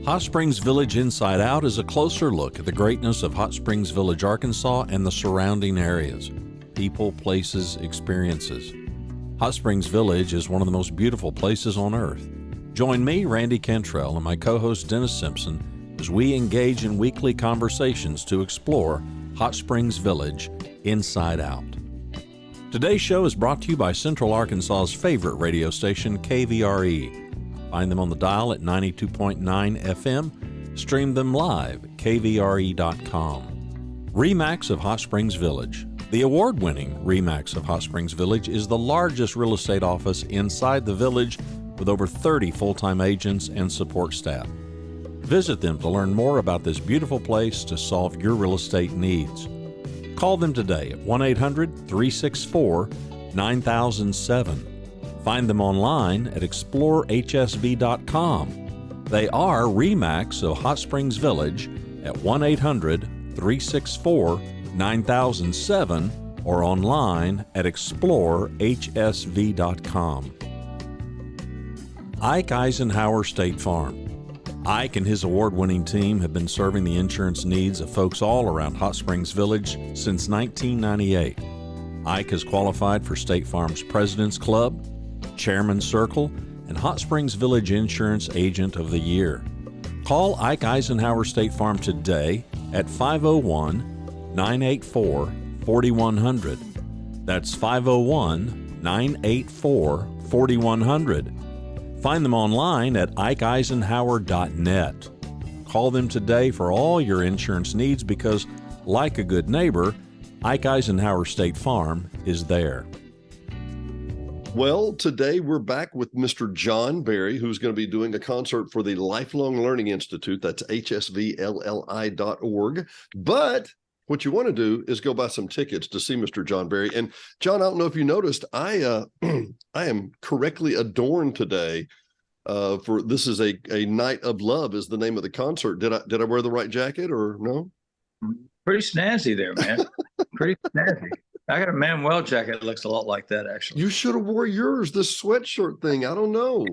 Hot Springs Village Inside Out is a closer look at the greatness of Hot Springs Village, Arkansas and the surrounding areas. People, places, experiences. Hot Springs Village is one of the most beautiful places on earth. Join me, Randy Cantrell, and my co-host Dennis Simpson as we engage in weekly conversations to explore Hot Springs Village Inside Out. Today's show is brought to you by Central Arkansas's favorite radio station, KVRE. Find them on the dial at 92.9 FM. Stream them live at kvre.com. RE/MAX of Hot Springs Village. The award-winning RE/MAX of Hot Springs Village is the largest real estate office inside the village with over 30 full-time agents and support staff. Visit them to learn more about this beautiful place to solve your real estate needs. Call them today at 1-800-364-9007. Find them online at explorehsv.com. They are RE/MAX of Hot Springs Village at 1-800-364-9007 or online at explorehsv.com. Ike Eisenhower State Farm. Ike and his award-winning team have been serving the insurance needs of folks all around Hot Springs Village since 1998. Ike has qualified for State Farm's President's Club, Chairman's Circle, and Hot Springs Village Insurance Agent of the Year. Call Ike Eisenhower State Farm today at 501-984-4100. That's 501-984-4100. Find them online at ikeeisenhower.net. Call them today for all your insurance needs because, like a good neighbor, Ike Eisenhower State Farm is there. Well, today we're back with Mr. John Berry, who's going to be doing a concert for the Lifelong Learning Institute. That's hsvlli.org. But what you want to do is go buy some tickets to see Mr. John Berry. And John, I don't know if you noticed, I am correctly adorned today. For this is a Night of Love is the name of the concert. Did I wear the right jacket or no? Pretty snazzy there, man. Pretty snazzy. I got a Manuel jacket that looks a lot like that, actually. You should have wore yours, this sweatshirt thing. I don't know.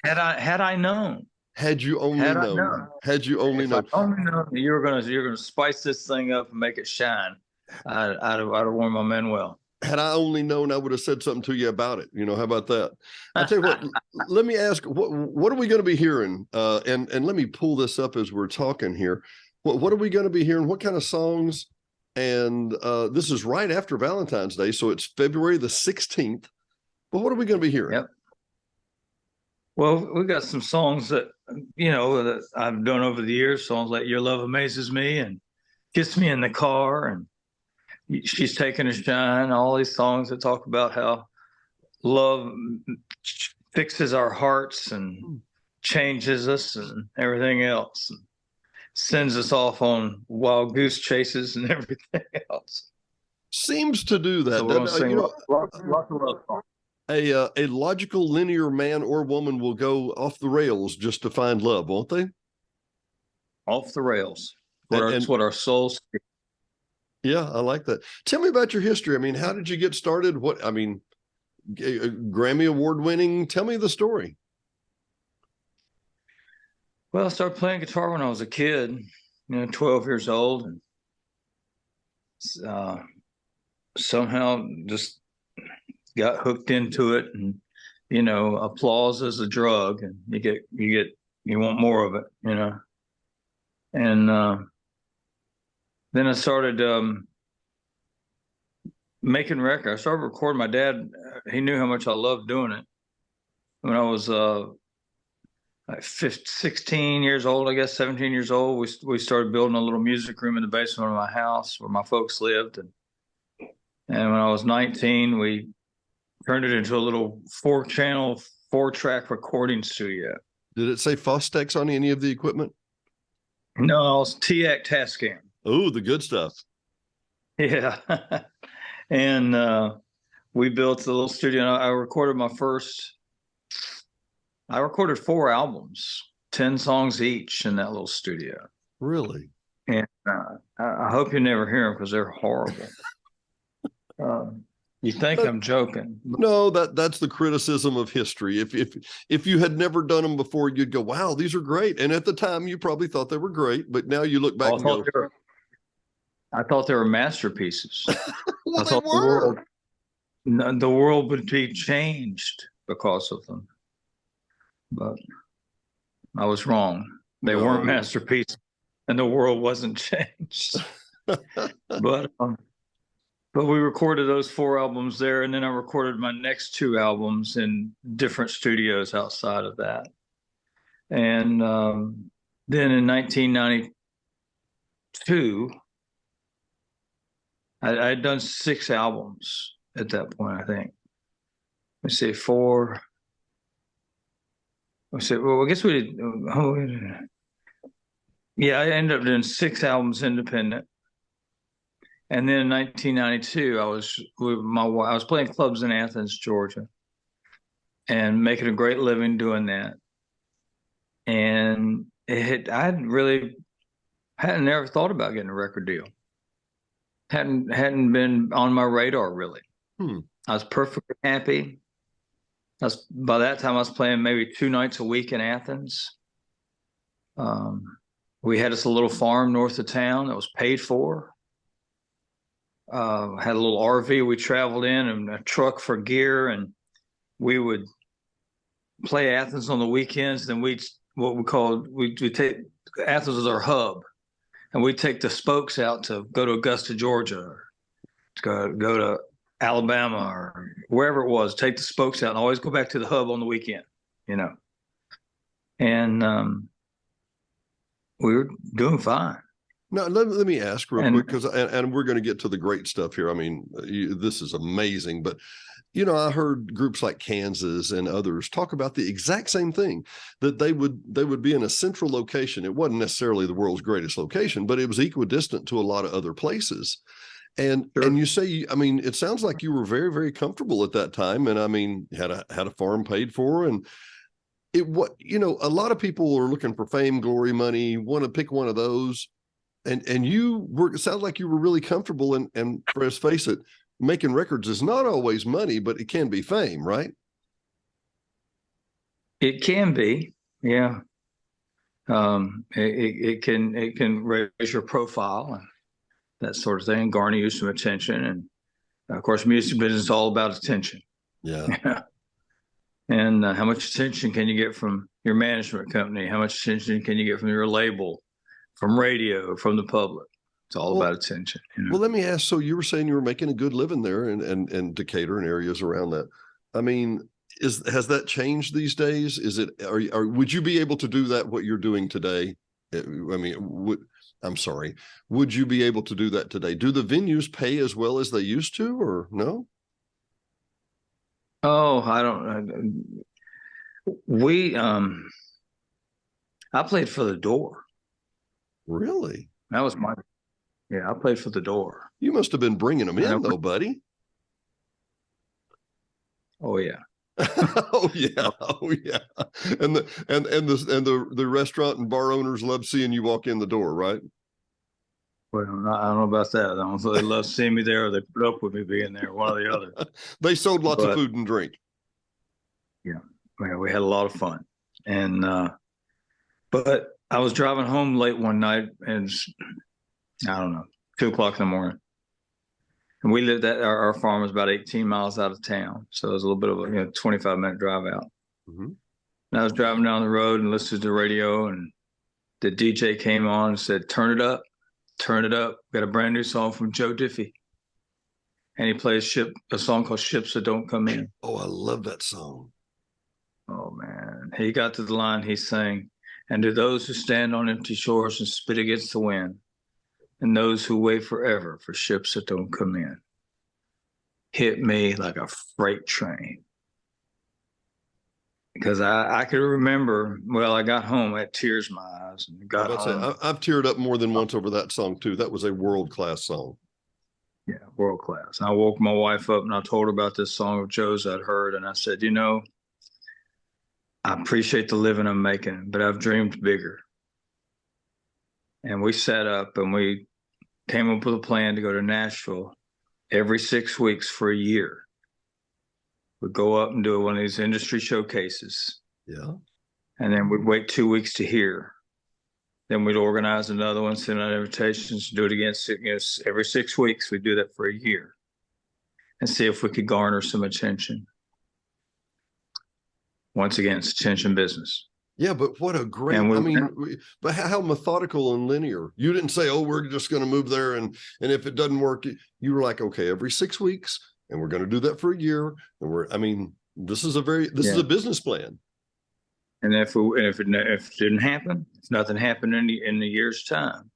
Had I known. Had you only known. Had you only known. If I only known you're gonna spice this thing up and make it shine, I'd have worn my Manuel. Had I only known, I would have said something to you about it. You know, how about that? I'll tell you what, let me ask, what are we going to be hearing? And let me pull this up as we're talking here. What are we going to be hearing? What kind of songs? And this is right after Valentine's Day, so it's February the 16th. But what are we going to be hearing? Yep. Well, we got some songs that, that I've done over the years, songs like Your Love Amazes Me and Kiss Me in the Car and She's Taking a Shine, all these songs that talk about how love fixes our hearts and changes us and everything else, and sends us off on wild goose chases and everything else. Seems to do that. So we're gonna sing lots of love songs. A logical, linear man or woman will go off the rails just to find love, won't they? Off the rails. That's what our souls see. Yeah, I like that. Tell me about your history. I mean, how did you get started? Grammy Award winning. Tell me the story. Well, I started playing guitar when I was a kid, 12 years old, and somehow just got hooked into it. And applause is a drug, and you want more of it, And then I started making records. I started recording. My dad, he knew how much I loved doing it. When I was 16 years old, I guess 17 years old, we started building a little music room in the basement of my house where my folks lived. And when I was 19, we turned it into a little 4-channel, 4-track recording studio. Did it say Fostex on any of the equipment? No, it was TX Tascam. Oh, the good stuff. Yeah. And we built a little studio. I recorded 4 albums, 10 songs each in that little studio. Really? And I hope you never hear them because they're horrible. You think I'm joking? No, that's the criticism of history. If you had never done them before, you'd go, "Wow, these are great." And at the time, you probably thought they were great, but now you look back and go, I thought they were masterpieces. "Well, I they thought were." the world would be changed because of them, but I was wrong. They weren't No. masterpieces, and the world wasn't changed. But we recorded those 4 albums there, and then I recorded my next 2 albums in different studios outside of that. And then in 1992, I had done 6 albums at that point, I think. Let's see, 4. Let's see, well, I guess we did. Yeah, I ended up doing 6 albums independent. And then in 1992, I was with my wife. I was playing clubs in Athens, Georgia, and making a great living doing that. And I hadn't never thought about getting a record deal. Hadn't been on my radar really. I was perfectly happy. By that time I was playing maybe 2 nights a week in Athens. We had us a little farm north of town that was paid for. Had a little RV we traveled in and a truck for gear, and we would play Athens on the weekends. Then we take Athens as our hub, and we'd take the spokes out to go to Augusta, Georgia, or to go to Alabama or wherever it was. Take the spokes out and always go back to the hub on the weekend, And we were doing fine. Now, let me ask real quick, because and we're going to get to the great stuff here. I mean, this is amazing, but I heard groups like Kansas and others talk about the exact same thing, that they would be in a central location. It wasn't necessarily the world's greatest location, but it was equidistant to a lot of other places. And Sure. And you say, I mean, it sounds like you were very, very comfortable at that time, and I mean, had a farm paid for, and a lot of people are looking for fame, glory, money, want to pick one of those. And it sounds like you were really comfortable, and let's face it, making records is not always money, but it can be fame, right? It can be, yeah. It can raise your profile and that sort of thing, garner you some attention, and of course, music business is all about attention. Yeah. And how much attention can you get from your management company? How much attention can you get from your label? From radio, from the public? It's all about attention. Well, let me ask. So you were saying you were making a good living there in Decatur and areas around that. I mean, has that changed these days? Is it? Would you be able to do that? What you're doing today? I mean, would you be able to do that today? Do the venues pay as well as they used to, or no? Oh, I don't. I played for the Door. Really? That was I played for the Door. You must have been bringing them in, though, buddy. Oh yeah. Oh yeah. Oh yeah. And the restaurant and bar owners love seeing you walk in the door, right? Well, I don't know about that. I don't know if they love seeing me there or they put up with me being there, one or the other. They sold lots of food and drink. Yeah. We had a lot of fun. And but I was driving home late one night, and I don't know, 2:00 in the morning. And we lived at our farm was about 18 miles out of town. So it was a little bit of a 25-minute drive out. Mm-hmm. And I was driving down the road and listening to the radio, and the DJ came on and said, turn it up. Got a brand new song from Joe Diffie. And he plays a song called Ships That Don't Come In. Oh, I love that song. Oh, man. He got to the line, he sang, and to those who stand on empty shores and spit against the wind, and those who wait forever for ships that don't come in, hit me like a freight train. Because I could remember, I got home, I had tears in my eyes. And I've teared up more than once over that song, too. That was a world-class song. Yeah, world-class. I woke my wife up and I told her about this song of Joe's I'd heard. And I said, I appreciate the living I'm making, but I've dreamed bigger. And we sat up and we came up with a plan to go to Nashville every 6 weeks for a year. We'd go up and do one of these industry showcases. Yeah. And then we'd wait 2 weeks to hear. Then we'd organize another one, send out invitations, do it again. Every 6 weeks, we'd do that for a year and see if we could garner some attention. Once again, it's attention business. Yeah, but what a great, but how methodical and linear. You didn't say, oh, we're just going to move there. And if it doesn't work, you were like, okay, every 6 weeks, and we're going to do that for a year. And this is a business plan. And if it didn't happen, if nothing happened in the year's time,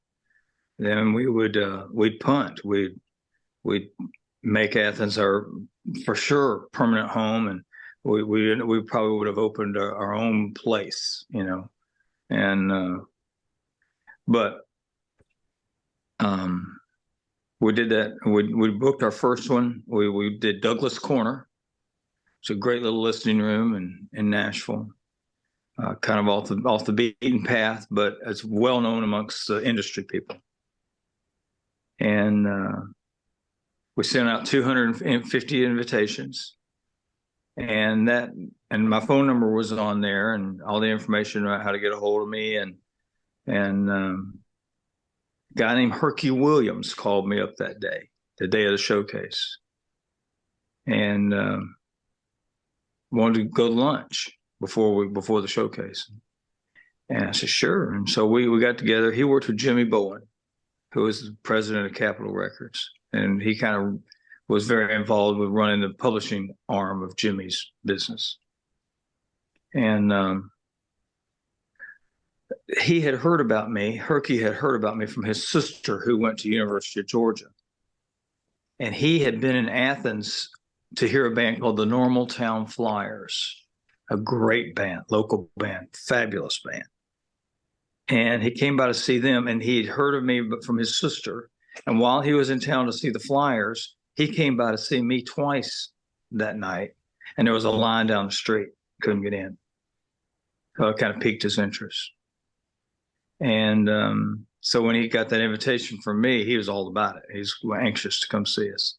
then we'd punt. We'd make Athens our, for sure, permanent home, and we probably would have opened our own place, but we did that. We booked our first one. We did Douglas Corner. It's a great little listening room in Nashville. Kind of off the beaten path, but it's well known amongst the industry people. And we sent out 250 invitations, and my phone number was on there, and all the information about how to get a hold of me. And a guy named Herky Williams called me up that day, the day of the showcase, and wanted to go to lunch before the showcase. And I said, sure. And so we got together. He worked with Jimmy Bowen, who was the president of Capitol Records. And he kind of was very involved with running the publishing arm of Jimmy's business. And he had heard about me. Herky had heard about me from his sister, who went to University of Georgia. And he had been in Athens to hear a band called the Normal Town Flyers. A great band, local band, fabulous band. And he came by to see them, and he had heard of me from his sister. And while he was in town to see the Flyers, he came by to see me twice that night. And there was a line down the street, couldn't get in. So it kind of piqued his interest. And so when he got that invitation from me, he was all about it. He was anxious to come see us.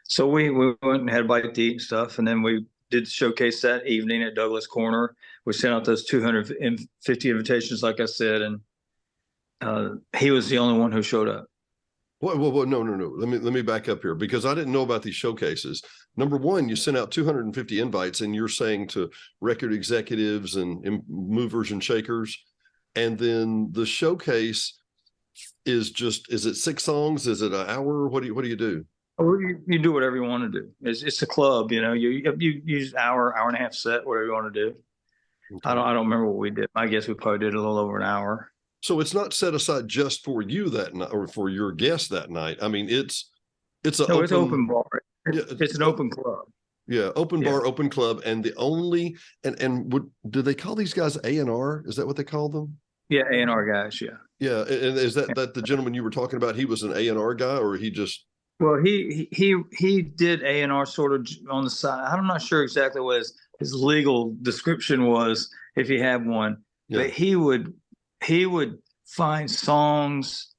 So we went and had a bite to eat and stuff, and then we did the showcase that evening at Douglas Corner. We sent out those 250 invitations, like I said, and he was the only one who showed up. Well, no. Let me back up here, because I didn't know about these showcases. Number one, you sent out 250 invites, and you're saying to record executives and movers and shakers, and then the showcase is it 6 songs? Is it an hour? What do you do? Or you do whatever you want to do. It's a club, you use hour and a half set, whatever you want to do. Okay. I don't remember what we did. I guess we probably did a little over an hour. So it's not set aside just for you that night or for your guests that night. I mean, it's open bar. It's an open club. Yeah, open bar, open club, and do they call these guys A&R? Is that what they call them? Yeah, A&R guys. Yeah. Yeah, and is that the gentleman you were talking about? He was an A&R guy, or he just? Well, he did A&R sort of on the side. I'm not sure exactly what his legal description was, if he had one. Yeah. But he would find songs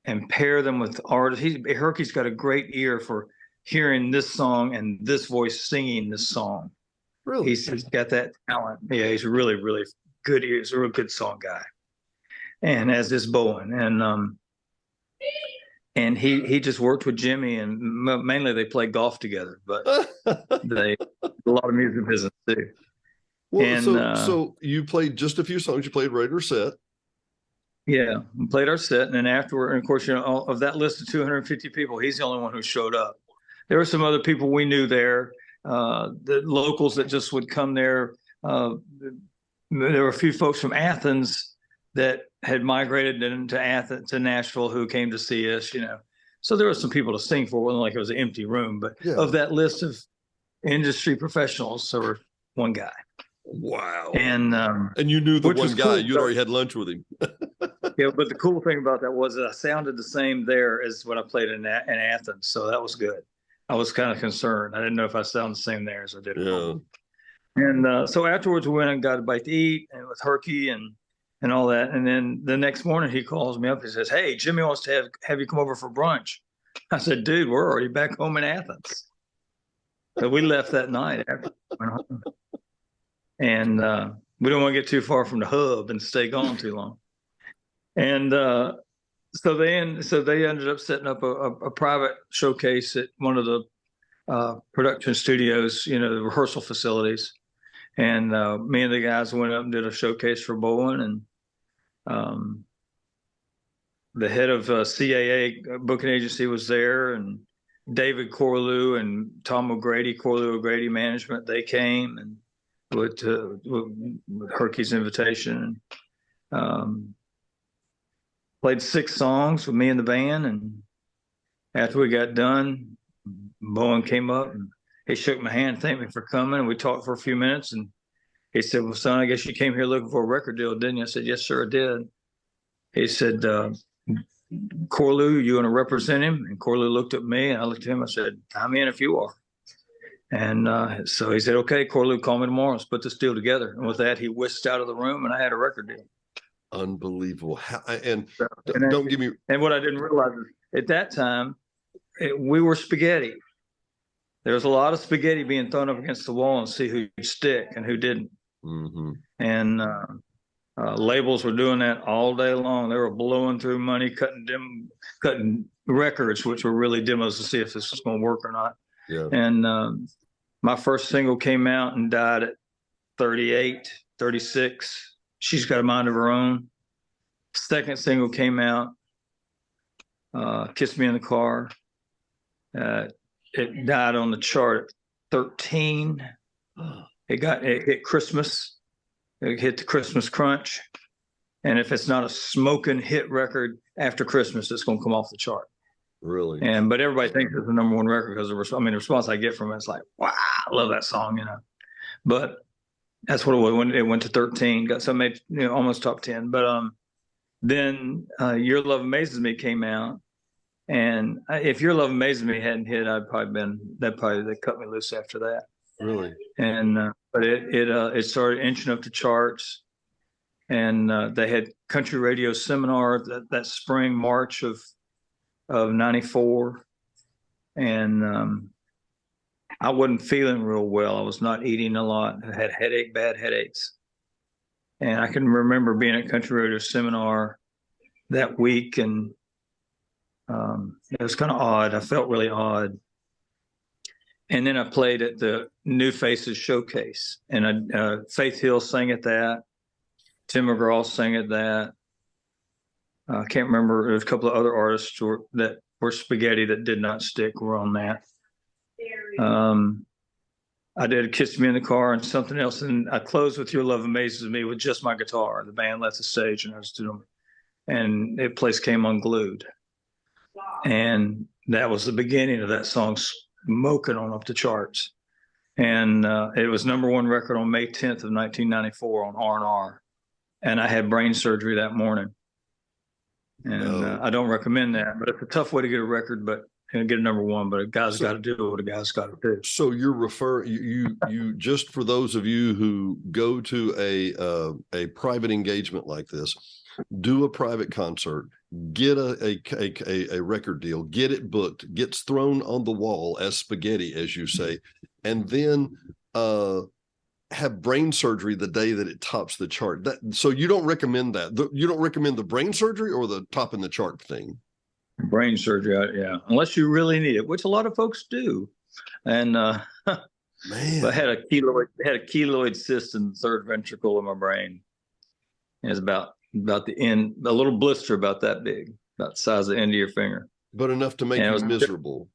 and pair them with artists. Herky's got a great ear for hearing this song and this voice singing this song. Really? He's got that talent. Yeah, he's a really, really good ear. He's a real good song guy. And as is Bowen. And he just worked with Jimmy, and mainly they played golf together, but they a lot of music business too. Well, and so you played just a few songs. You played regular set. Yeah, we played our set, and then afterward, and of course, of that list of 250 people, he's the only one who showed up. There were some other people we knew there, the locals that just would come there. There were a few folks from Athens that had migrated into Athens, to Nashville, who came to see us, So there were some people to sing for. It wasn't like it was an empty room, but of that list of industry professionals, there were one guy. Wow. And you knew the one guy. Cool. You'd already had lunch with him. Yeah, but the cool thing about that was that I sounded the same there as when I played in Athens, so that was good. I was kind of concerned. I didn't know if I sounded the same there as I did at home. And so afterwards, we went and got a bite to eat, and with Herky and all that. And then the next morning he calls me up. He says, "Hey, Jimmy wants to have you come over for brunch." I said, dude, we're already back home in Athens. So we left that night after we went home. And we don't want to get too far from the hub and stay gone too long. And so they ended up setting up a private showcase at one of the production studios, the rehearsal facilities. And me and the guys went up and did a showcase for Bowen, and the head of CAA booking agency was there, and David Corlew and Tom O'Grady, Corlew O'Grady Management, they came and with Herky's invitation, and played 6 songs with me and the band. And after we got done, Bowen came up and he shook my hand, thanked me for coming, and we talked for a few minutes. And he said, well, son, I guess you came here looking for a record deal, didn't you? I said, yes, sir, I did. He said, Corlew, you want to represent him? And Corlew looked at me, and I looked at him. I said, I'm in if you are. And so he said, okay, Corlew, call me tomorrow. Let's put this deal together. And with that, he whisked out of the room, and I had a record deal. Unbelievable. Don't give me. And what I didn't realize is at that time, we were spaghetti. There was a lot of spaghetti being thrown up against the wall and see who'd stick and who didn't. Mm-hmm. And labels were doing that all day long. They were blowing through money, cutting records, which were really demos to see if this was going to work or not. Yeah. And my first single came out and died at 38, 36. She's Got a Mind of Her Own. Second single came out, Kiss Me in the Car. It died on the chart at 13. It hit Christmas. It hit the Christmas crunch. And if it's not a smoking hit record after Christmas, it's going to come off the chart. Really? But everybody thinks it's the number one record because the response I get from it is like, wow, I love that song, But that's what it was when it went to 13. Got some made, almost top 10. But then Your Love Amazes Me came out. And if Your Love Amazes Me hadn't hit, they cut me loose after that. Really? And but it started inching up the charts, and they had country radio seminar that spring, March of '94, and I wasn't feeling real well. I was not eating a lot. I had bad headaches, and I can remember being at country radio seminar that week, and it was kind of odd. I felt really odd. And then I played at the New Faces Showcase, and Faith Hill sang at that. Tim McGraw sang at that. I can't remember. There was a couple of other artists that were spaghetti that did not stick were on that. I did Kiss Me in the Car and something else, and I closed with Your Love Amazes Me with just my guitar. The band left the stage, and I was doing, and the place came unglued. And that was the beginning of that song smoking on up the charts. And it was number one record on May 10th of 1994 on R&R. And I had brain surgery that morning. And I don't recommend that, but it's a tough way to get a record, but get a number one, but a guy's got to do what a guy's got to do. So you're you just for those of you who go to a private engagement like this, do a private concert, get a record deal, get it booked, gets thrown on the wall as spaghetti, as you say, and then have brain surgery the day that it tops the chart. So you don't recommend that. You don't recommend the brain surgery or the top in the chart thing? Brain surgery, yeah, unless you really need it, which a lot of folks do. And man, I had a keloid cyst in the third ventricle of my brain. It's about the end, a little blister about that big, about the size of the end of your finger. But enough to make you miserable.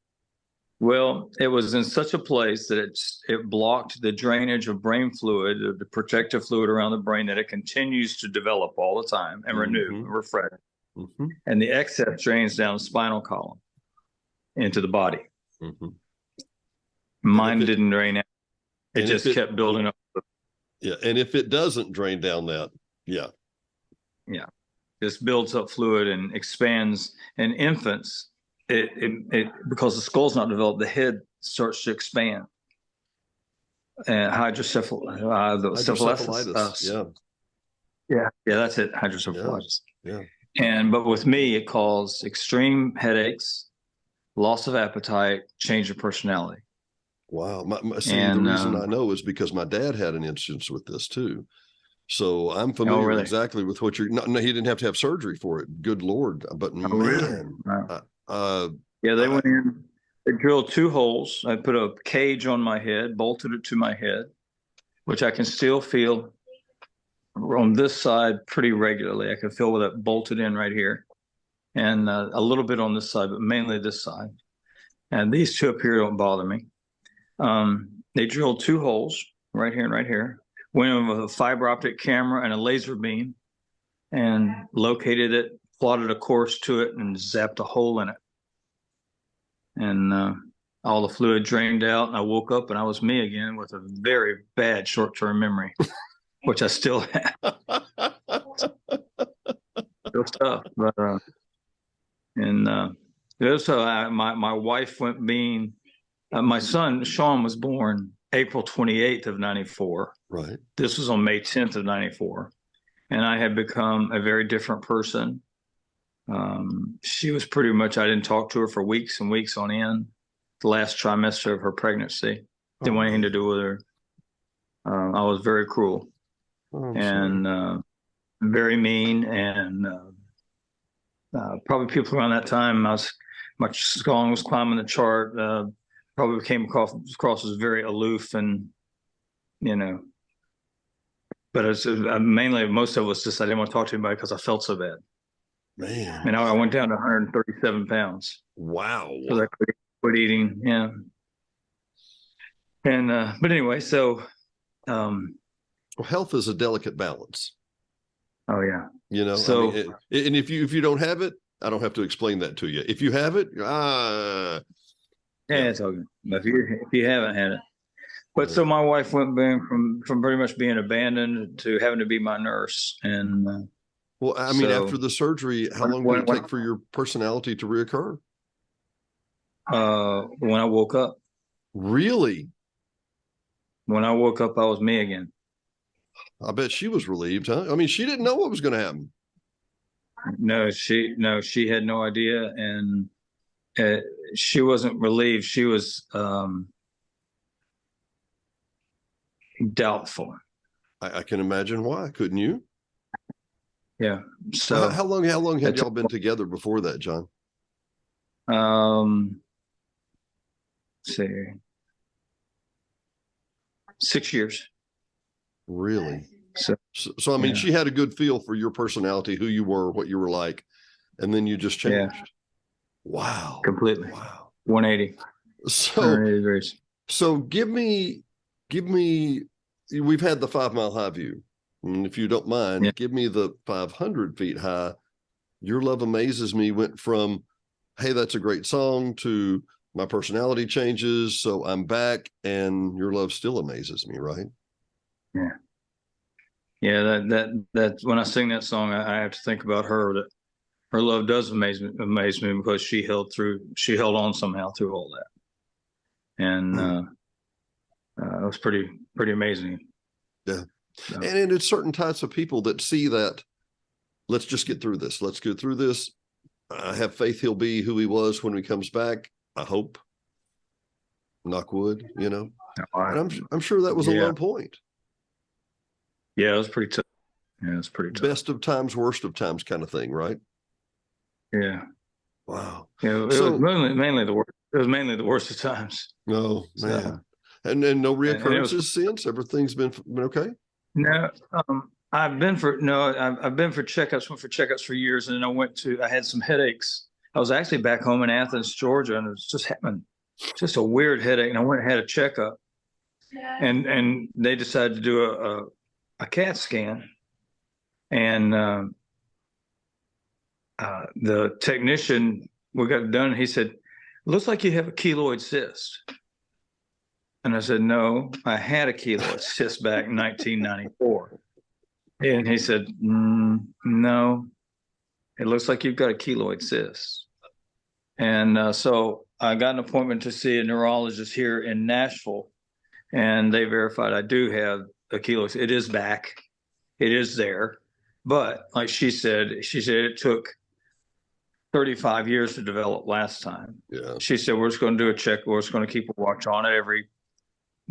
Well, it was in such a place that it blocked the drainage of brain fluid, the protective fluid around the brain, that it continues to develop all the time and renew and refresh. Mm-hmm. And the excess drains down the spinal column into the body. Mm-hmm. Mine didn't drain out. It just kept building up. Yeah. And if it doesn't drain down that, yeah. Yeah. This builds up fluid and expands. In infants, it because the skull's not developed, the head starts to expand. And hydrocephalitis. Yeah, that's it. Hydrocephalitis. Yeah. But with me, it caused extreme headaches, loss of appetite, change of personality. Wow. See, the And reason I know is because my dad had an instance with this too. So I'm oh, familiar really? exactly with what you're. No, he didn't have to have surgery for it. Good Lord! But Oh, really? man, Wow. Yeah, they went in. They drilled 2 holes. I put a cage on my head, bolted it to my head, which I can still feel on this side pretty regularly. I can feel with it bolted in right here, and a little bit on this side, but mainly this side. And these 2 up here don't bother me. They drilled 2 holes right here and right here. Went in with a fiber optic camera and a laser beam, and located it, plotted a course to it, and zapped a hole in it. And all the fluid drained out, and I woke up and I was me again with a very bad short-term memory, which I still have. Still tough, but so my wife went being my son Sean was born April 28th of 94. right. This was on May 10th of 94, and I had become a very different person. She was pretty much, I didn't talk to her for weeks and weeks on end. The last trimester of her pregnancy, didn't want anything to do with her. I was very cruel and very mean, and probably people around that time, my song was climbing the chart. Probably came across as very aloof, and but it's mainly, most of us just, I didn't want to talk to anybody because I felt so bad. Man, And I went down to 137 pounds. wow. Because I quit eating. Yeah. And but anyway, so well, health is a delicate balance. Oh yeah. So, I mean, and if you don't have it, I don't have to explain that to you. If you have it, yeah, it's all good. But if you haven't had it. But so my wife went from pretty much being abandoned to having to be my nurse. And well, I mean, after the surgery, how long did it take for your personality to reoccur? When I woke up. Really? When I woke up, I was me again. I bet she was relieved, huh? I mean, she didn't know what was going to happen. No, she had no idea, and she wasn't relieved. She was doubtful. I can imagine why. Couldn't you? Yeah. So how long had y'all been together before that, John? Let's see, 6 years. Really? So I mean, yeah. She had a good feel for your personality, who you were, what you were like, and then you just changed. Yeah. Wow. Completely. Wow. 180. So 180 degrees. So give me, we've had the 5 Mile High view. And if you don't mind, give me the 500 feet high. Your Love Amazes Me went from, hey, that's a great song, to my personality changes, so I'm back, and your love still amazes me, right? Yeah. Yeah, that when I sing that song, I have to think about her, that her love does amaze me because she held on somehow through all that. And it was pretty amazing. Yeah. So. And it's certain types of people that see that, let's just get through this. Let's get through this. I have faith he'll be who he was when he comes back. I hope. Knock wood, And I'm sure that was a low point. Yeah, it was pretty tough. Yeah, it was pretty tough. Best of times, worst of times kind of thing, right? Yeah. Wow. Yeah, it was mainly the worst. It was mainly the worst of times. Oh, man. And no reoccurrences since? Everything's been okay? No, I've been for checkups. Went for checkups for years, and then I had some headaches. I was actually back home in Athens, Georgia, and it was just happening, just a weird headache. And I went and had a checkup, and they decided to do a CAT scan, and the technician, we got it done. And he said, "Looks like you have a keloid cyst." And I said, "No, I had a keloid cyst back in 1994. And he said, "No, it looks like you've got a keloid cyst." And so I got an appointment to see a neurologist here in Nashville, and they verified I do have a keloid. It is back. It is there. But like she said it took 35 years to develop last time. Yeah. She said, we're just going to do a check. We're just going to keep a watch on it every,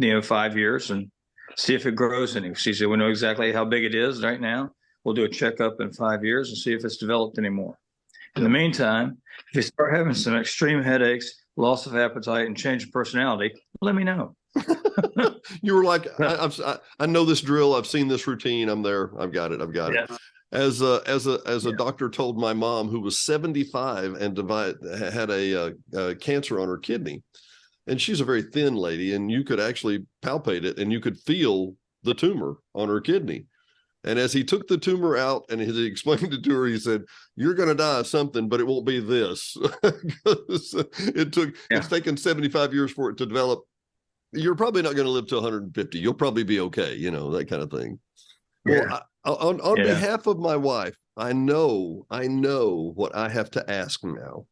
5 years and see if it grows any. She said, we know exactly how big it is right now. We'll do a checkup in 5 years and see if it's developed anymore. In the meantime, if you start having some extreme headaches, loss of appetite, and change of personality, let me know. You were like, I know this drill. I've seen this routine. I'm there. I've got it. Yeah. As a doctor told my mom, who was 75 and had a cancer on her kidney, and she's a very thin lady, and you could actually palpate it and you could feel the tumor on her kidney. And as he took the tumor out and he explained it to her, he said, "You're going to die of something, but it won't be this." It's taken 75 years for it to develop. You're probably not going to live to 150. You'll probably be okay. That kind of thing. Yeah. Well, on behalf of my wife, I know what I have to ask now.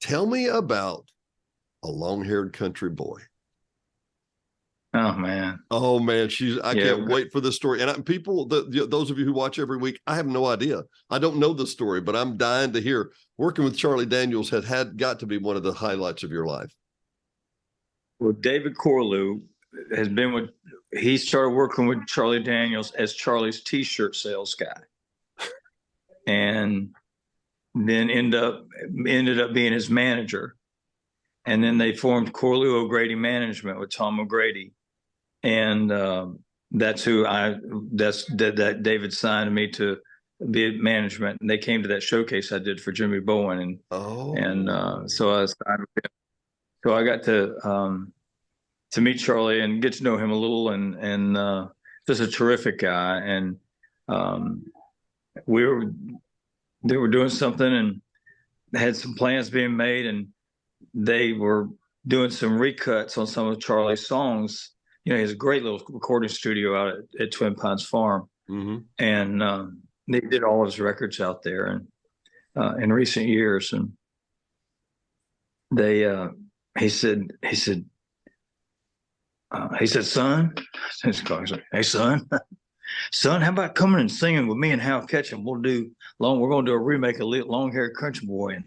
Tell me about A Long-Haired Country Boy. Oh man. I can't wait for this story. And those of you who watch every week, I have no idea. I don't know the story, but I'm dying to hear. Working with Charlie Daniels had got to be one of the highlights of your life. Well, David Corlew he started working with Charlie Daniels as Charlie's t-shirt sales guy. And then ended up being his manager. And then they formed Corlew O'Grady Management with Tom O'Grady. And that's that David signed me to be at management. And they came to that showcase I did for Jimmy Bowen. So I signed with him. So I got to meet Charlie and get to know him a little, and just a terrific guy. And they were doing something and had some plans being made, and they were doing some recuts on some of Charlie's songs. He has a great little recording studio out at Twin Pines Farm. Mm-hmm. And they did all his records out there and in recent years. And he said, son, hey, son, how about coming and singing with me and Hal Ketchum? We're going to do a remake of Long-Haired Country Boy, and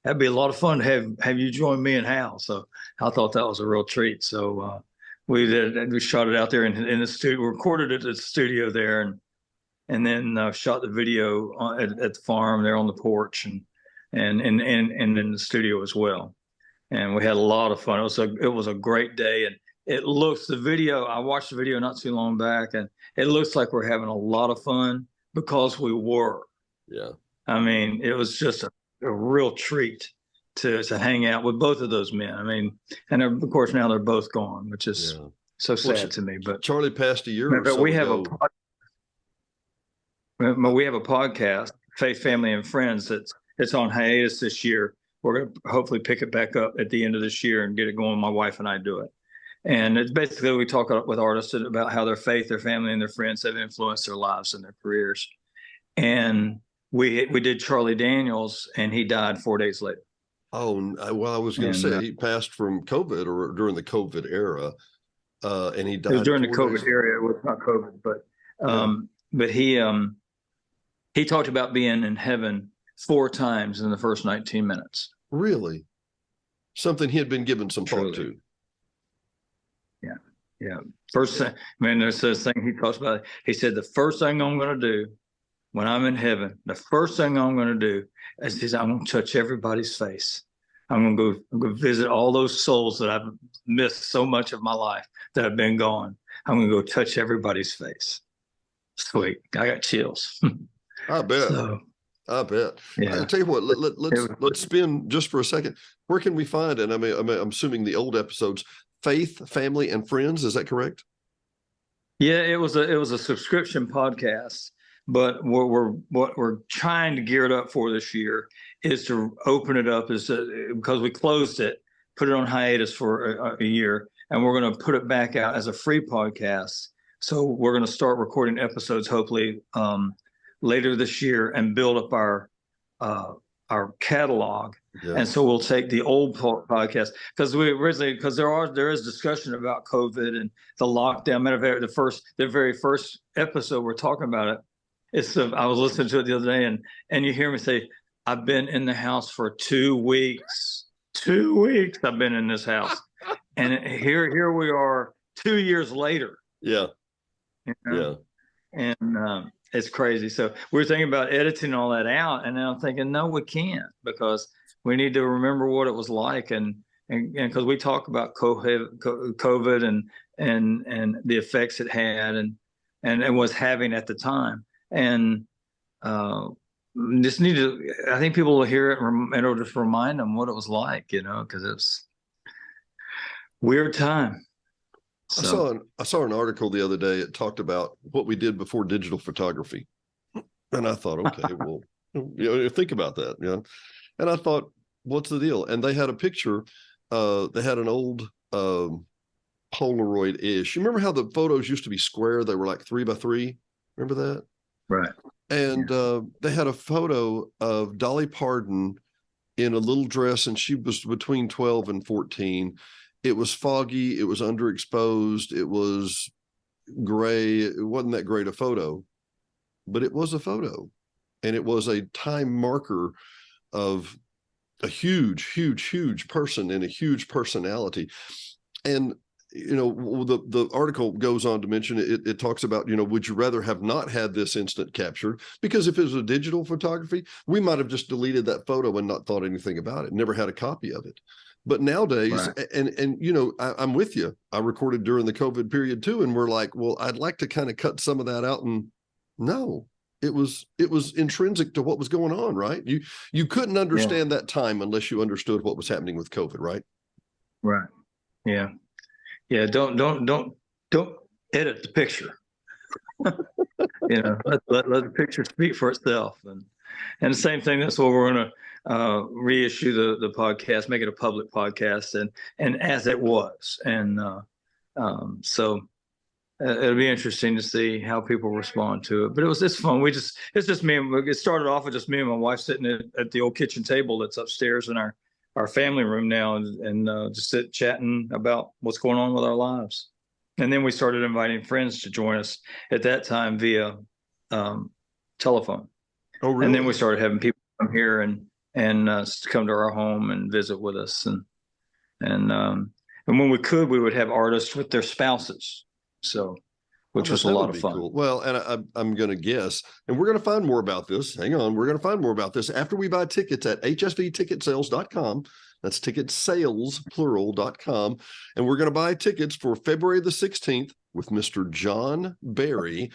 that'd be a lot of fun to have you join me and Hal. So I thought that was a real treat. So we shot it out there in the studio, recorded it at the studio there, and then shot the video at the farm there on the porch and in the studio as well. And we had a lot of fun. It was a great day. And I watched the video not too long back, and it looks like we're having a lot of fun because we were. Yeah. I mean, it was just a real treat to hang out with both of those men. I mean, and of course now they're both gone, which is so sad to me. But Charlie passed a year or so we have ago. We have a podcast, Faith, Family, and Friends. It's on hiatus this year. We're going to hopefully pick it back up at the end of this year and get it going. My wife and I do it. And it's basically, we talk with artists about how their faith, their family, and their friends have influenced their lives and their careers. And we did Charlie Daniels, and he died 4 days later. Oh, well, I was going to say he passed from COVID or during the COVID era, and he died. It was during the COVID era. It was not COVID, but he talked about being in heaven 4 times in the first 19 minutes. Really? Something he had been given some thought to. Yeah. First thing, there's this thing he talks about. He said, the first thing I'm going to do when I'm in heaven, the first thing I'm going to do is I'm going to touch everybody's face. I'm going to visit all those souls that I've missed so much of my life that have been gone. I'm going to go touch everybody's face. Sweet. I got chills. I bet. I bet. Yeah. I'll tell you what, let's spin just for a second. Where can we find it? I mean, I'm assuming the old episodes, Faith, Family, and Friends. Is that correct? Yeah, it was a subscription podcast, but what we're trying to gear it up for this year is to open it up because we closed it, put it on hiatus for a year, and we're going to put it back out as a free podcast. So we're going to start recording episodes hopefully later this year and build up our catalog. Yeah. And so we'll take the old podcast because there is discussion about COVID and the lockdown. Matter of fact, the very first episode we're talking about it. I was listening to it the other day, and you hear me say, I've been in the house for 2 weeks. 2 weeks I've been in this house. And here we are 2 years later. Yeah. You Yeah. know? And it's crazy. So we were thinking about editing all that out, and then I'm thinking, no, we can't, because we need to remember what it was like, and because we talk about COVID and the effects it had and was having at the time, and just need to. I think people will hear it and it'll just remind them what it was like, because it's weird time. So. I saw an article the other day. It talked about what we did before digital photography, and I thought, okay, well, think about that, And I thought, what's the deal? And they had a picture. They had an old Polaroid-ish. You remember how the photos used to be square? They were like 3x3. Remember that? Right. And they had a photo of Dolly Parton in a little dress, and she was between 12 and 14. It was foggy. It was underexposed. It was gray. It wasn't that great a photo, but it was a photo. And it was a time marker of a huge, huge, huge person and a huge personality. And, the article goes on to mention, it talks about, would you rather have not had this instant captured? Because if it was a digital photography, we might have just deleted that photo and not thought anything about it, never had a copy of it. But nowadays, Right. and I'm with you. I recorded during the COVID period too, and we're like, well, I'd like to kind of cut some of that out. And no, it was intrinsic to what was going on, right? You couldn't understand that time unless you understood what was happening with COVID, right? Right. Yeah. Yeah. Don't edit the picture. Let the picture speak for itself. And the same thing. That's what we're going to reissue the podcast, make it a public podcast, and as it was. And so it'll be interesting to see how people respond to it. But it's fun. It's just me. It started off with just me and my wife sitting at the old kitchen table that's upstairs in our family room now, and just chatting about what's going on with our lives. And then we started inviting friends to join us at that time via telephone. Oh, really? And then we started having people come here and come to our home and visit with us. And when we could, we would have artists with their spouses. So, which was a lot of fun. Cool. Well, and I'm going to guess, and we're going to find more about this. Hang on. We're going to find more about this after we buy tickets at hsvticketsales.com. That's ticketsales, plural.com. And we're going to buy tickets for February the 16th with Mr. John Barry.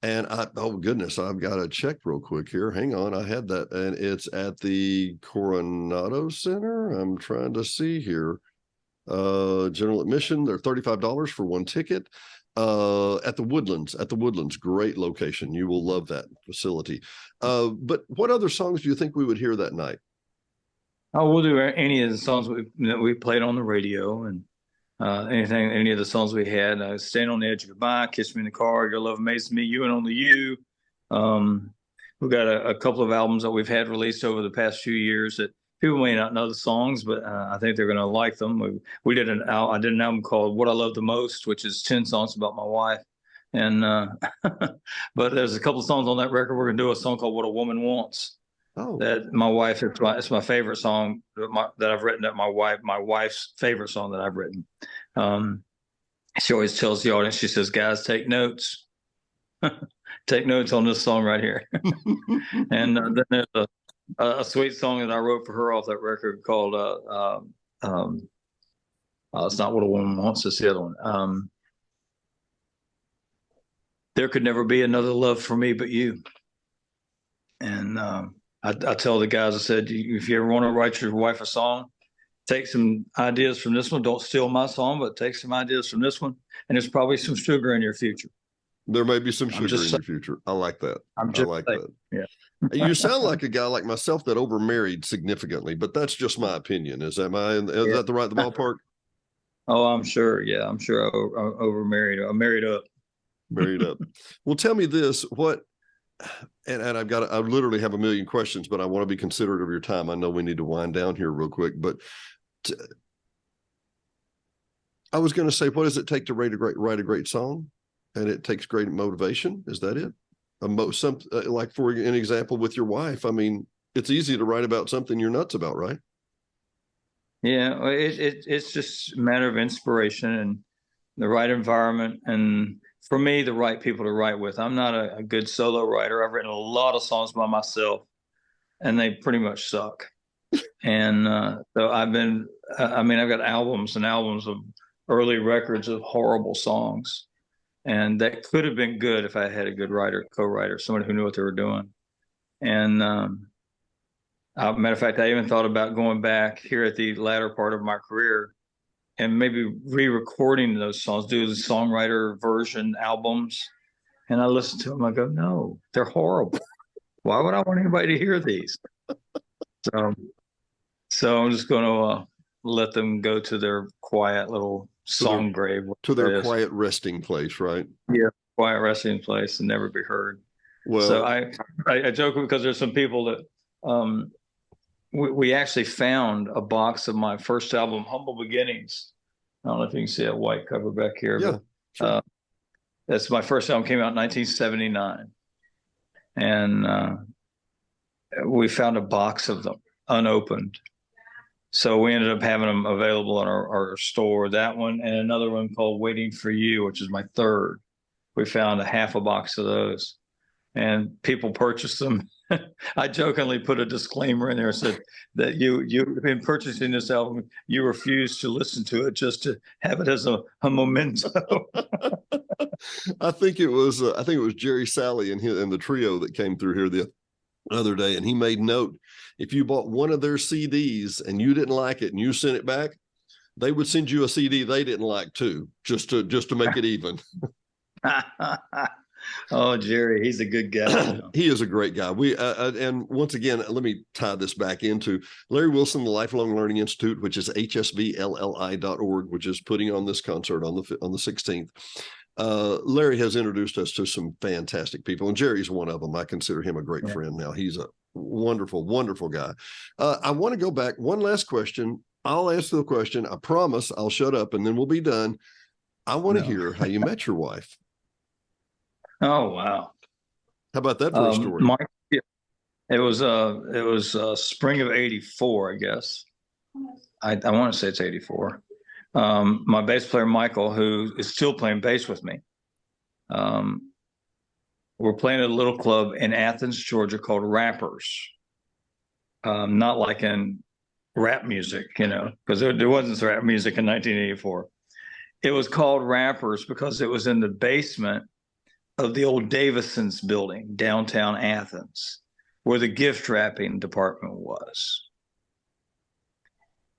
And oh goodness, I've got to check real quick here. Hang on. I had that, and it's at the Coronado Center. I'm trying to see here. General admission, they're $35 for one ticket. At the Woodlands, great location. You will love that facility. But what other songs do you think we would hear that night? Oh, we'll do any of the songs that we played on the radio, and any of the songs we had. Stand on the Edge of Goodbye, Kiss Me in the Car, Your Love Amazes Me, You and Only You. We've got a couple of albums that we've had released over the past few years that people may not know the songs, but I think they're going to like them. I did an album called What I Love the Most, which is 10 songs about my wife. And but there's a couple of songs on that record. We're going to do a song called What a Woman Wants. Oh. That my wife, it's my favorite song that I've written. That my wife's favorite song that I've written. She always tells the audience, she says, "Guys, take notes. Take notes on this song right here." And then there's a sweet song that I wrote for her off that record called it's not What a Woman Wants, it's the other one. There Could Never Be Another Love for Me But You. And I tell the guys, I said, if you ever want to write your wife a song, take some ideas from this one. Don't steal my song, but take some ideas from this one. And there's probably some sugar in your future. There may be some sugar in your future. I like that. I like that. Yeah. You sound like a guy like myself that overmarried significantly, but that's just my opinion. Is that the ballpark? Oh, I'm sure. Yeah, I'm sure I overmarried. I married up. Married up. Well, tell me this, and I literally have a million questions, but I want to be considerate of your time. I know we need to wind down here real quick, but I was going to say, what does it take to write a great song? And it takes great motivation. Is that it? Like for an example with your wife, I mean, It's easy to write about something you're nuts about, right? Yeah, well, it's just a matter of inspiration and the right environment, and for me, the right people to write with. I'm not a good solo writer. I've written a lot of songs by myself, and they pretty much suck. And so I've been, I mean, I've got albums and albums of early records of horrible songs. And that could have been good if I had a good writer, co-writer, someone who knew what they were doing. And matter of fact, I even thought about going back here at the latter part of my career and maybe re-recording those songs, do the songwriter version albums. And I listen to them, I go, no, they're horrible. Why would I want anybody to hear these? So I'm just going to let them go to their quiet little song grave. To their quiet resting place, right? Yeah, quiet resting place and never be heard. Well, so I joke because there's some people that we actually found a box of my first album, Humble Beginnings. I don't know if you can see that white cover back here. Yeah, but, sure. That's my first album, came out in 1979. And we found a box of them unopened. So we ended up having them available in our store, that one and another one called Waiting for You, which is my third. We found a half a box of those and people purchased them. I jokingly put a disclaimer in there, said that you've been purchasing this album, you refuse to listen to it just to have it as a memento. I think it was Jerry Salley and the trio that came through here the other day, and he made note, if you bought one of their CDs and you didn't like it and you sent it back, they would send you a CD they didn't like too, just to make it even. Oh, Jerry, he's a good guy. He is a great guy. And once again, let me tie this back into Larry Wilson, the Lifelong Learning Institute, which is hsvlli.org, which is putting on this concert on the 16th. Larry has introduced us to some fantastic people, and Jerry's one of them. I consider him a great friend now. He's a wonderful, wonderful guy. I want to go back. One last question. I'll ask the question. I promise I'll shut up, and then we'll be done. I want to hear how you met your wife. Oh, wow. How about that for a story? It was spring of 84, I guess. I want to say it's 84. My bass player, Michael, who is still playing bass with me, we're playing at a little club in Athens, Georgia called Rappers. Not like in rap music, because there wasn't rap music in 1984. It was called Rappers because it was in the basement of the old Davison's building, downtown Athens, where the gift wrapping department was.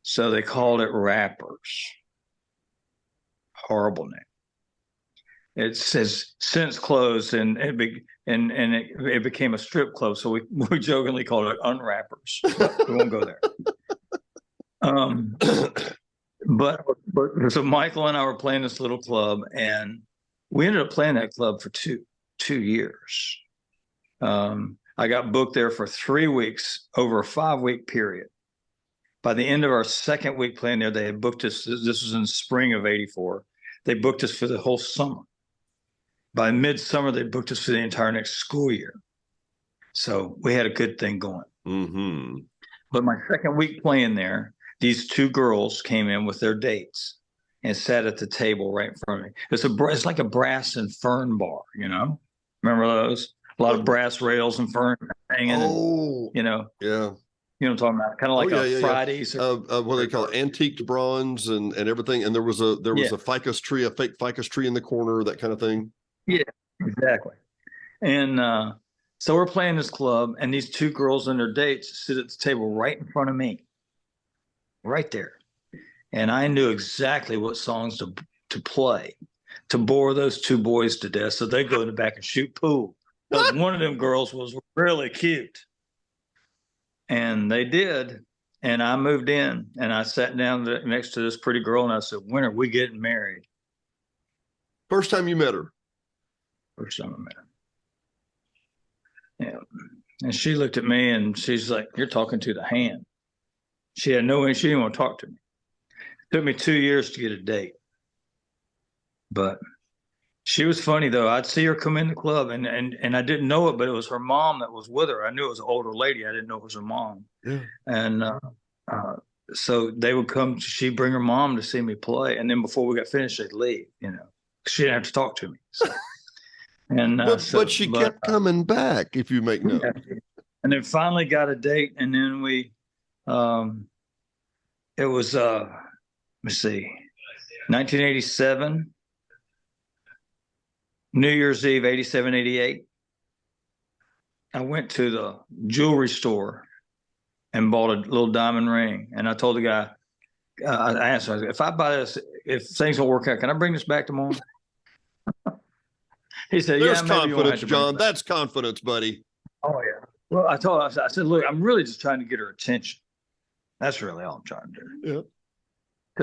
So they called it Rappers. Horrible name. It says since closed, and it became a strip club. So we jokingly called it Unwrappers. We won't go there. But so Michael and I were playing this little club, and we ended up playing that club for two years. I got booked there for 3 weeks over a 5-week period. By the end of our second week playing there, they had booked us. This was in spring of 84. They booked us for the whole summer. By midsummer, they booked us for the entire next school year. So we had a good thing going. Mm-hmm. But my second week playing there, these two girls came in with their dates and sat at the table right in front of me. It's like a brass and fern bar, Remember those? A lot of brass rails and fern hanging. Oh, Yeah. You know what I'm talking about? Kind of like Fridays. Yeah. What they call it? Antiqued bronze and everything. And there was a ficus tree, a fake ficus tree in the corner, that kind of thing. Yeah, exactly. And so we're playing this club, and these two girls and their dates sit at the table right in front of me, right there. And I knew exactly what songs to play to bore those two boys to death, so they go in the back and shoot pool. Because one of them girls was really cute. And they did. And I moved in, and I sat down next to this pretty girl, and I said, when are we getting married? First time you met her? First time I met her. Yeah. And she looked at me, and she's like, you're talking to the hand. She didn't want to talk to me. It took me 2 years to get a date. But She was funny though. I'd see her come in the club, and I didn't know it, but it was her mom that was with her. I knew it was an older lady. I didn't know it was her mom. Yeah. And so they would come. She'd bring her mom to see me play, and then before we got finished, they'd leave. She didn't have to talk to me. So. And but she kept coming back. If you make note. And then finally got a date, and then we, it was let me see, 1987. New Year's Eve, 87, 88. I went to the jewelry store and bought a little diamond ring. And I told the guy, I asked him, if I buy this, if things don't work out, can I bring this back tomorrow? He said, There's yeah, maybe confidence, John. That's confidence, buddy. Oh, yeah. Well, I said, look, I'm really just trying to get her attention. That's really all I'm trying to do. Yeah.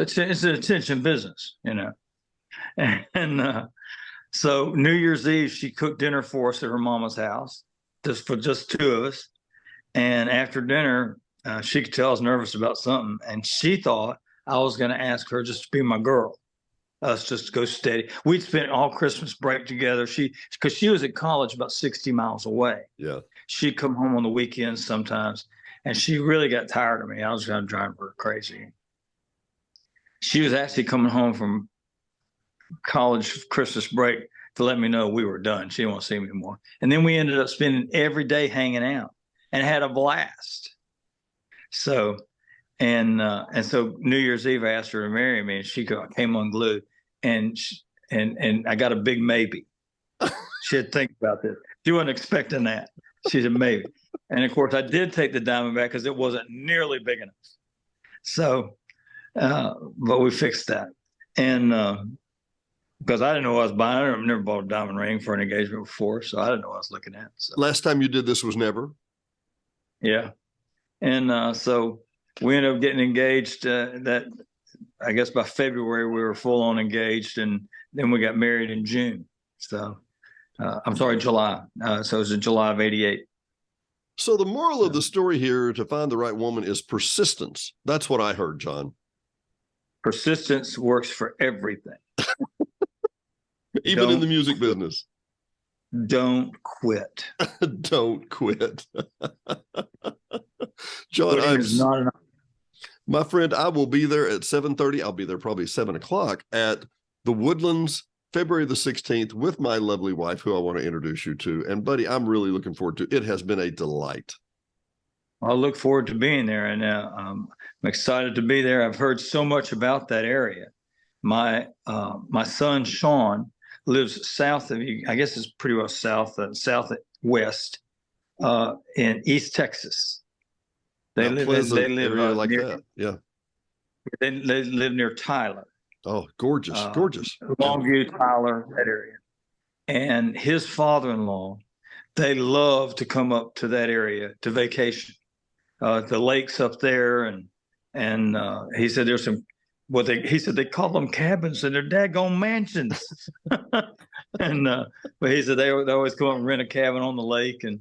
It's an attention business, And so New Year's Eve, she cooked dinner for us at her mama's house, just two of us. And after dinner, she could tell I was nervous about something. And she thought I was going to ask her just to be my girl, us just to go steady. We'd spent all Christmas break together. Because she was at college about 60 miles away. Yeah. She'd come home on the weekends sometimes. And she really got tired of me. I was going to drive her crazy. She was actually coming home from college Christmas break to let me know we were done. She didn't want to see me anymore. And then we ended up spending every day hanging out and had a blast. So, and so New Year's Eve, I asked her to marry me, and she came unglued, and I got a big maybe. She had to think about this. She wasn't expecting that. She said maybe. And of course, I did take the diamond back because it wasn't nearly big enough. So, but we fixed that. And because I didn't know what I was buying. I've never bought a diamond ring for an engagement before, so I didn't know what I was looking at. So. Last time you did this was never? Yeah. And so we ended up getting engaged that, I guess by February, we were full on engaged, and then we got married in June. So, I'm sorry, July. So it was in July of 88. So the moral of the story here to find the right woman is persistence. That's what I heard, John. Persistence works for everything. Even in the music business. Don't quit. Don't quit. John, my friend, I will be there at 7:30. I'll be there probably 7 o'clock at the Woodlands, February the 16th, with my lovely wife, who I want to introduce you to. And buddy, I'm really looking forward to it. It has been a delight. I look forward to being there, and I'm excited to be there. I've heard so much about that area. My son Sean lives south of you. I guess it's pretty well southwest in East Texas. They live like near, that. Yeah. They live near Tyler. Oh, gorgeous. Longview, Tyler, that area. And his father-in-law, they love to come up to that area to vacation. The lakes up there, and he said there's some he said they call them cabins, and they're daggone mansions. And but he said they always come up and rent a cabin on the lake and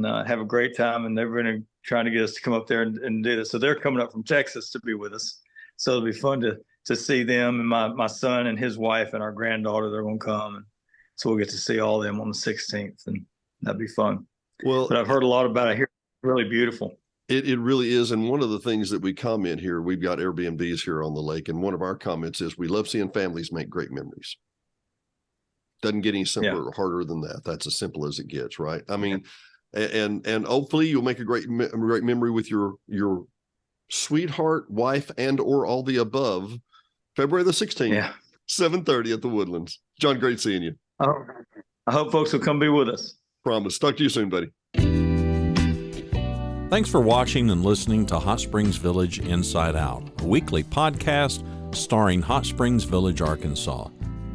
have a great time, and they're really trying to get us to come up there and do this. So they're coming up from Texas to be with us. So it'll be fun to see them, and my son and his wife and our granddaughter, they're going to come, and so we'll get to see all of them on the 16th, and that'd be fun. Well, but I've heard a lot about it here. It's really beautiful. It really is. And one of the things that we comment here, we've got Airbnbs here on the lake, and one of our comments is we love seeing families make great memories. Doesn't get any simpler or harder than that. That's as simple as it gets, right? I mean, and hopefully you'll make a great memory with your sweetheart, wife, and or all the above, February the 16th, 7:30 at the Woodlands. John, great seeing you. Oh, I hope folks will come be with us. Promise. Talk to you soon, buddy. Thanks for watching and listening to Hot Springs Village Inside Out, a weekly podcast starring Hot Springs Village, Arkansas.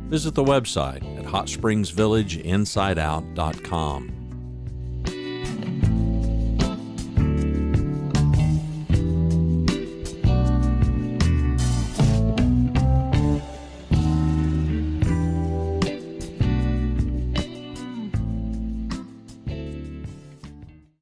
Visit the website at hotspringsvillageinsideout.com.